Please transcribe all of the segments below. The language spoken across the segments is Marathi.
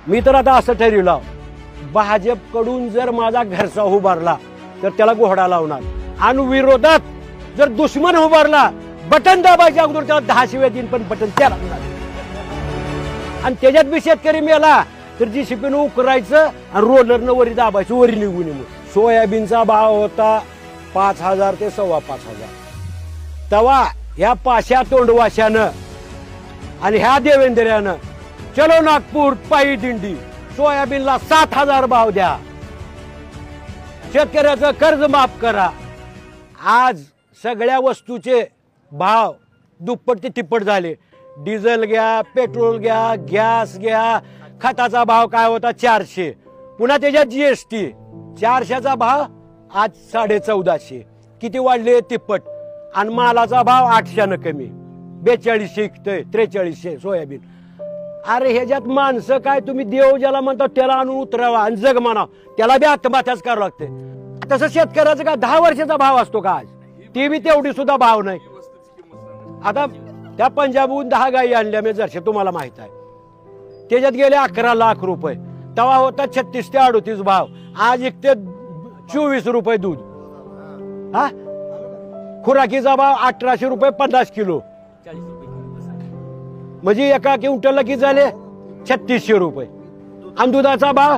मी तर आता असं ठरवलं, भाजपकडून जर माझा घरचा उभारला तर त्याला घोडा लावणार, आणि विरोधात जर दुश्मन उभारला बटन दाबायच्या अगोदर त्याला 10 शिव्या देईन, पण बटन त्याला आणि त्याच्यात बी शेतकरी मेला तर JCPनं उकरायचं आणि रोलरनं वरी दाबायचं, वरी निघून येऊन. सोयाबीनचा भाव होता 5,000 ते 5,500. तेव्हा ह्या पाशा तोंडवाशानं आणि ह्या देवेंद्र्यानं चलो नागपूर पायी दिंडी, सोयाबीनला 7,000 भाव द्या, शेतकऱ्याचं कर्ज माफ करा. आज सगळ्या वस्तूचे भाव दुप्पट ते तिप्पट झाले. डिझेल घ्या, पेट्रोल घ्या, गॅस घ्या, खताचा भाव काय होता 400, पुन्हा त्याच्यात GST, 400चा भाव आज 1450. किती वाढले? तिप्पट. आणि मालाचा भाव 800 कमी, 4200 विकतोय, 4300 सोयाबीन. अरे ह्याच्यात माणसं काय, तुम्ही देव ज्याला म्हणता त्याला आणून उतरावा आणि जग म्हणा, त्याला बी आत्महत्याच करावं लागते. तसं शेतकऱ्याचं का 10 वर्षाचा भाव असतो का आज? ते बी तेवढी सुद्धा भाव नाही. आता त्या पंजाबहून 10 गायी आणल्या मी जरशे, तुम्हाला माहित आहे, त्याच्यात गेले 11 लाख रुपये. तेव्हा होता 36 ते 38 भाव, आज इकते 24 रुपये दूध. हा, खुराकीचा भाव 1800 रुपये 50 किलो, म्हणजे एका क्विंटलला किती झाले? 3600 रुपये. आणि दुधाचा भाव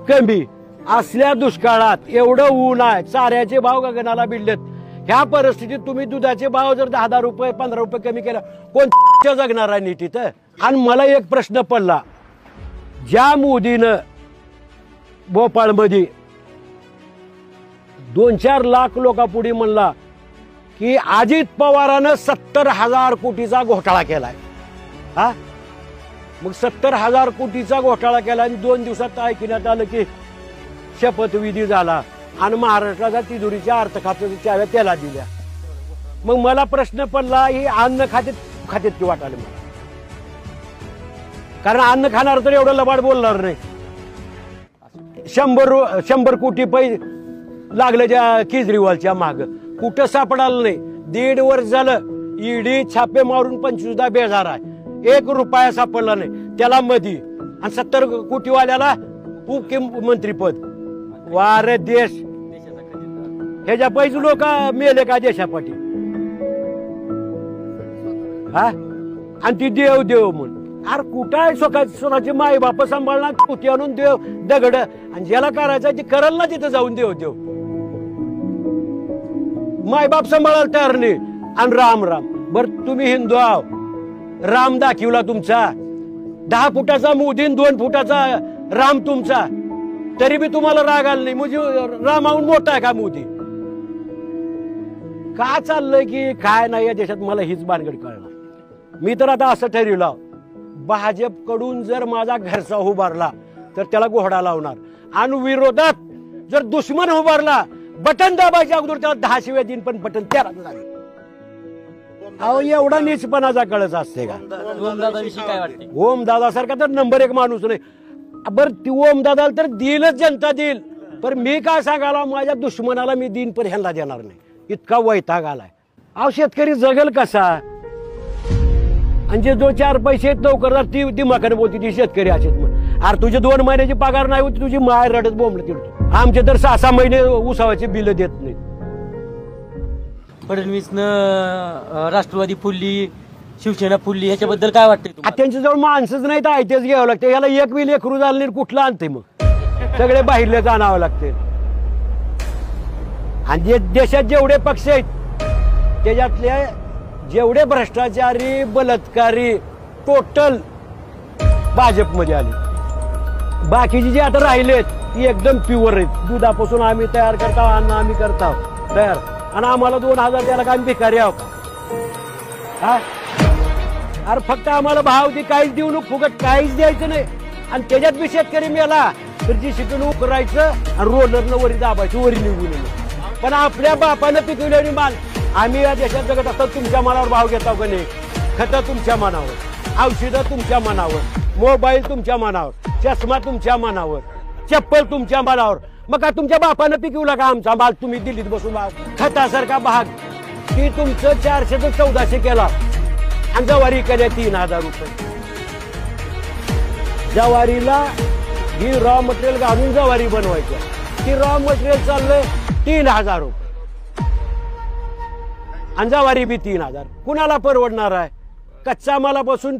कमी. असल्या दुष्काळात एवढं ऊन आहे, चाऱ्याचे भाव गगनाला भिडलेत. ह्या परिस्थितीत तुम्ही दुधाचे भाव जर 10 रुपये 15 रुपये कमी केला, कोण जगणार आहे नीट इथं? आणि मला एक प्रश्न पडला, ज्या मोदीनं भोपाळमध्ये 2-4 लाख लोकांपुढे म्हणला की अजित पवारानं 70,000 कोटीचा घोटाळा केलाय. हा, मग 70,000 कोटीचा घोटाळा केला आणि 2 दिवसात ऐकण्यात आलं की शपथविधी झाला आणि महाराष्ट्राच्या तिजोरीच्या अर्थखात्याच्या चाव्या त्याला दिल्या. मग मला प्रश्न पडला, ही अन्न खात्यात की वाटायला मला, कारण अन्न खाणार तर एवढं लबाड बोलणार नाही. 100 कोटी पैसे लागले त्या केजरीवालच्या माग, कुठं सापडालं नाही. 1.5 वर्ष झालं ईडी छापे मारून 25दा बेजार आहे, 1 रुपया सापडला नाही त्याला मधी. आणि 70 कोटीवाल्याला उपमुख्यमंत्रीपद. वारे देश, ह्याच्या पैसे लोक मेले का देशापाठी? हा, आणि ती देव देव म्हणून. अरे कुठं आहे स्वतःची माई बाप सांभाळणार, कुठे आणून देव दगड, आणि ज्याला करायचं ते करल ना तिथं जाऊन देव देव. माय बाप सांभाळायला तयार नाही. आणि राम राम, बर तुम्ही हिंदू आहो, राम दाखवला तुमचा, 10 फुटाचा मोदी 2 फुटाचा राम तुमचा, तरी बी तुम्हाला राग आला नाही. म्हणजे रामाहून मोठा आहे का मोदी? का चाललंय की काय नाही या देशात, मला हीच भानगड कळणार. मी तर आता असं ठरवलं, भाजपकडून जर माझा घरचा उभारला तर त्याला घोडा लावणार, आणि विरोधात जर दुश्मन उभारला बटन दाबायच्या अगोदर त्याला 10 शिव्या देईन, पण बटन त्याला झालं. अहो एवढा नीचपणाचा कळच असते का? ओमदादाविषयी काय वाटते? ओमदादा सारखा तर नंबर 1 माणूस नाही. बर ती ओमदादाला तर देईलच, जनता देईल, पण मी काय सांगायला, माझ्या दुश्मनाला मी देईन पण ह्यांना देणार नाही, इतका वैताग आलाय. अहो शेतकरी जगल कसा? आणि जे 4 पैसे आहेत नोकरदार ती दिमाखाने बोलती ती शेतकरी असेच मग. अरे तुझे 2 महिन्याची पगार नाही होती, तुझी माय रडत बोंबलं तिरतो. आमचे तर 6-6 महिने उसावाचे बिल देत नाहीत. फडणवीसनं राष्ट्रवादी फुलली, शिवसेना फुलली, ह्याच्याबद्दल काय वाटतंय तुम्हाला? त्यांच्याजवळ माणसंच नाही तर आयतेच घ्यावं लागते. याला 1 बी लेकरू झालं नाही, कुठलं आणते मग? सगळे बाहेरले जाणावं लागते. आणि जे देशात जेवढे पक्ष आहेत त्याच्यातले जेवढे भ्रष्टाचारी बलात्कारी टोटल भाजपमध्ये आले. बाकीचे जे आता राहिलेत ती एकदम प्युअर आहेत. दुधापासून आम्ही तयार करतो, अन्न आम्ही करतो तयार, आणि आम्हाला 2000 द्यायला का आम्ही भिकारी आहो का? अरे फक्त आम्हाला भाव दे, काहीच देऊ नको, फुकट काहीच द्यायचं नाही. आणि त्याच्यात बी शेतकरी मेला तर JCPनं उकरायचं आणि रोलरनं वरी दाबायचं, वरी निघून येणं. पण आपल्या बापानं पिकवलेली माल आम्ही या देशात जगत असतात. तुमच्या मनावर भाव घेता का नाही? खतं तुमच्या मनावर, औषधं तुमच्या मनावर, मोबाईल तुमच्या मनावर, चष्मा तुमच्या मनावर, चप्पल तुमच्या मनावर. मग का तुमच्या बापानं पिकवला का आमचा माल तुम्ही दिल्लीत बसून भाव? खतासारखा भाग की तुमचं 400 ते 1400 केला आणि जवारी केल्या 3000 रुपये. जवारीला ही रॉ मटेरियल घालून ज्वारी बनवायचं, ती रॉ मटेरियल चाललंय 3,000 रुपये आणि ज्वारी बी 3,000. कुणाला परवडणार आहे? कच्च्या मालापासून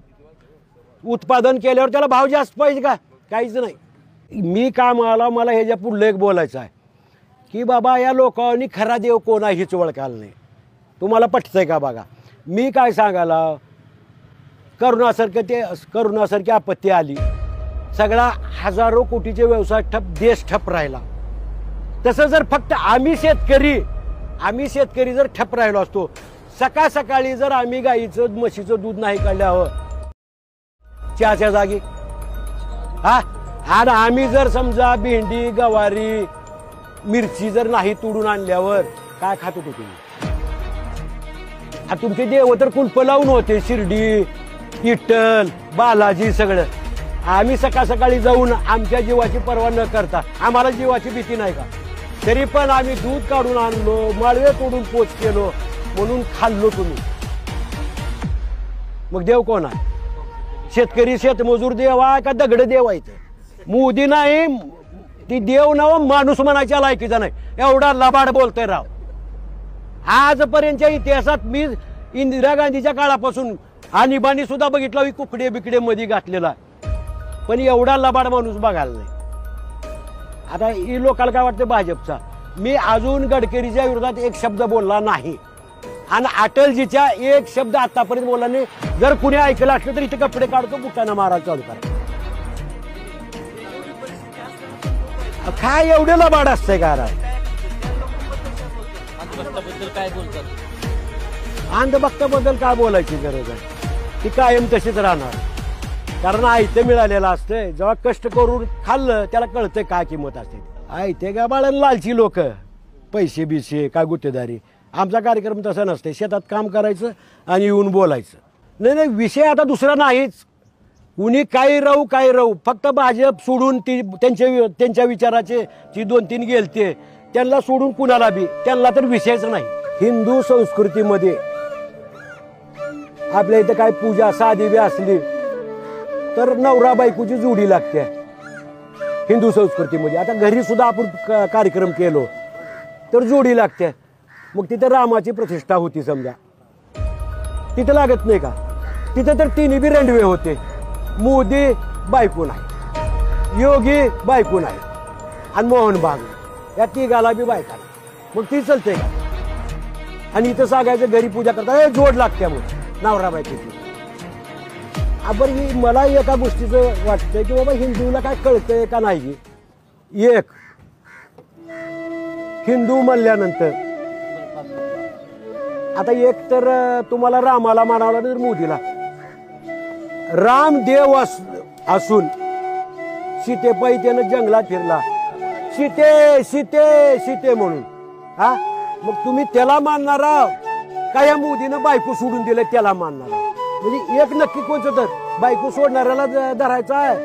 उत्पादन केल्यावर त्याला भाव जास्त पाहिजे का? काहीच नाही. मी मला ह्याच्या पुढलं एक बोलायचं आहे की बाबा या लोकांनी खरा देव कोण आहे हीच ओळखायला नाही. तुम्हाला पटतंय का बघा? मी काय सांगायला, करोनासारखी आपत्ती आली, सगळा हजारो कोटीचे व्यवसाय ठप, देश ठप राहिला. तसं जर फक्त आम्ही शेतकरी जर ठप राहिलो असतो, सकाळी जर आम्ही गाईचं म्हशीचं दूध नाही काढल्यावर चहाच्या जागी आणि आम्ही जर समजा भेंडी गवारी मिरची जर नाही तोडून आणल्यावर काय खात होतो तुम्ही? तुमचे देव तर कुलप लावून होते, शिर्डी विठ्ठल बालाजी सगळं. आम्ही सकाळी जाऊन आमच्या जीवाची पर्वा न करता, आम्हाला जीवाची भीती नाही का, तरी पण आम्ही दूध काढून आणलो, माळवे तोडून पोच केलो म्हणून खाल्लो तुम्ही. मग देव कोण आहे? शेतकरी शेतमजूर देव आहे का दगड देव आहे? मोदी नाही, ती देव नाव माणूस म्हणायच्या लायकीचा नाही. एवढा लबाड बोलतोय राव. आजपर्यंतच्या इतिहासात मी इंदिरा गांधीच्या काळापासून आणीबाणी सुद्धा बघितलं, कुकडे बिकडे मध्ये घातलेला, पण एवढा लबाड माणूस बघायला नाही. आता ही लोकांना काय वाटतं भाजपचा? मी अजून गडकरीच्या विरोधात एक शब्द बोलला नाही आणि अटलजीच्या एक शब्द आतापर्यंत बोलला नाही. जर कुणी ऐकलं असलं तर इथे कपडे काढतो, बुटाना मारायला चालू करा. काय एवढे लबाड असतंय का? काय बोलतात? अंधभक्ताबद्दल काय बोलायची गरज आहे? ती कायम तशीच राहणार. कारण आयते मिळालेलं असतंय, जेव्हा कष्ट करून खाल्लं त्याला कळतंय काय किंमत असते. आयते का बाळा लालची लोक, पैसे बिसे काय गुत्तेदारी. आमचा कार्यक्रम तसा नसते, शेतात काम करायचं आणि येऊन बोलायचं. नाही, विषय आता दुसरा नाहीच. कुणी काही राहू, फक्त भाजप सोडून ती त्यांच्या विचाराचे जी 2-3 गेलते त्यांना सोडून कुणाला बी त्यांना तर विषयच नाही. हिंदू संस्कृतीमध्ये आपल्या इथं काय पूजा साधी बी असली तर नवरा बायकोची जोडी लागते हिंदू संस्कृतीमध्ये. आता घरी सुद्धा आपण कार्यक्रम केलो तर जोडी लागते. मग तिथे रामाची प्रतिष्ठा होती समजा, तिथं लागत नाही का? तिथं तर तिन्ही बी रेंडवे होते. मोदी बायको नाही, योगी बायको नाही आणि मोहन बाग या तिघाला बी बायका नाही. मग ती चलते का? आणि इथं सांगायचं घरी पूजा करता जोड लागते मग नवरा बायकोची. बरं ही मला एका गोष्टीचं वाटतंय की बाबा हिंदूला काय कळतंय का नाही. एक हिंदू म्हणल्यानंतर आता एक तर तुम्हाला रामाला मानावं तर मोदीला. राम देव असून सीतेपायी त्यानं जंगलात फिरला, सीते म्हणून. मग तुम्ही त्याला मानणारा का या मोदीनं बायको सोडून दिलं त्याला मानणारा? म्हणजे एक नक्की कोणचं तर बायको सोडणाऱ्याला धरायचं आहे.